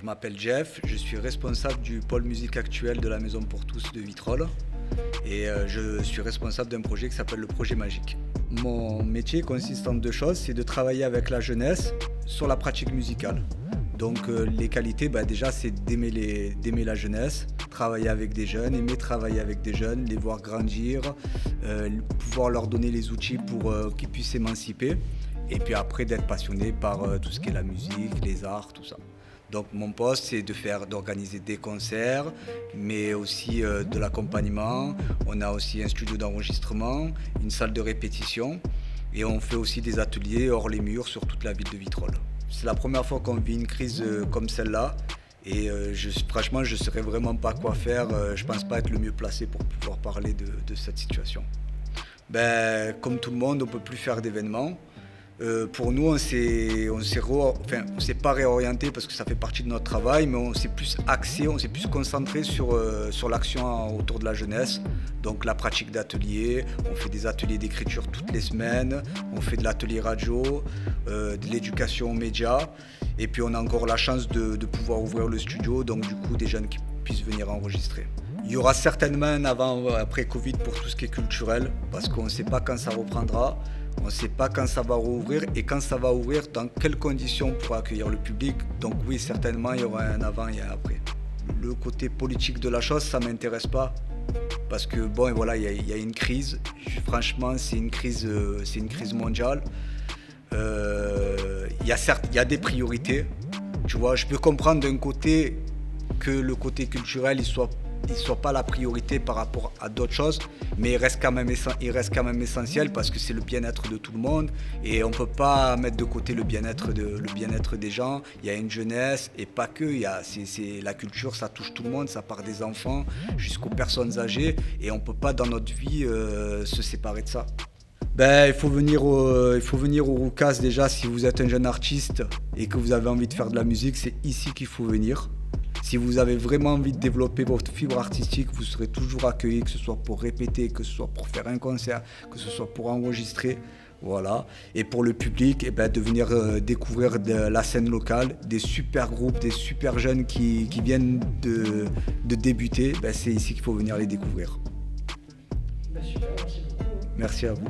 Je m'appelle Jeff, je suis responsable du pôle musique actuelle de la Maison pour tous de Vitrolles et je suis responsable d'un projet qui s'appelle le Projet Magique. Mon métier consiste en deux choses, c'est de travailler avec la jeunesse sur la pratique musicale. Donc les qualités, déjà c'est d'aimer la jeunesse, travailler avec des jeunes, aimer travailler avec des jeunes, les voir grandir, pouvoir leur donner les outils pour qu'ils puissent s'émanciper et puis après d'être passionné par tout ce qui est la musique, les arts, tout ça. Donc mon poste c'est d'organiser des concerts, mais aussi de l'accompagnement. On a aussi un studio d'enregistrement, une salle de répétition et on fait aussi des ateliers hors les murs sur toute la ville de Vitrolles. C'est la première fois qu'on vit une crise comme celle-là et franchement je ne saurais vraiment pas quoi faire. Je ne pense pas être le mieux placé pour pouvoir parler de cette situation. Comme tout le monde, on ne peut plus faire d'événements. Pour nous, on s'est pas réorienté parce que ça fait partie de notre travail, mais on s'est plus axé, on s'est plus concentré sur l'action autour de la jeunesse. Donc la pratique d'ateliers, on fait des ateliers d'écriture toutes les semaines, on fait de l'atelier radio, de l'éducation aux médias, et puis on a encore la chance de pouvoir ouvrir le studio, donc du coup des jeunes qui puissent venir enregistrer. Il y aura certainement un avant après Covid pour tout ce qui est culturel, parce qu'on ne sait pas quand ça reprendra. On ne sait pas quand ça va rouvrir et quand ça va ouvrir, dans quelles conditions pour accueillir le public. Donc oui, certainement, il y aura un avant et un après. Le côté politique de la chose, ça ne m'intéresse pas. Parce que il y a une crise. Franchement, c'est une crise mondiale. Il y a des priorités. Tu vois, je peux comprendre d'un côté que le côté culturel, il soit pas la priorité par rapport à d'autres choses, mais il reste quand même essentiel parce que c'est le bien-être de tout le monde et on ne peut pas mettre de côté le bien-être des gens. Il y a une jeunesse et pas que, la culture, ça touche tout le monde, ça part des enfants jusqu'aux personnes âgées et on ne peut pas dans notre vie se séparer de ça. Il faut venir au Roucas déjà si vous êtes un jeune artiste et que vous avez envie de faire de la musique, c'est ici qu'il faut venir. Si vous avez vraiment envie de développer votre fibre artistique, vous serez toujours accueilli, que ce soit pour répéter, que ce soit pour faire un concert, que ce soit pour enregistrer. Voilà. Et pour le public, de venir découvrir la scène locale, des super groupes, des super jeunes qui viennent de débuter, c'est ici qu'il faut venir les découvrir. Super, merci beaucoup. Merci à vous.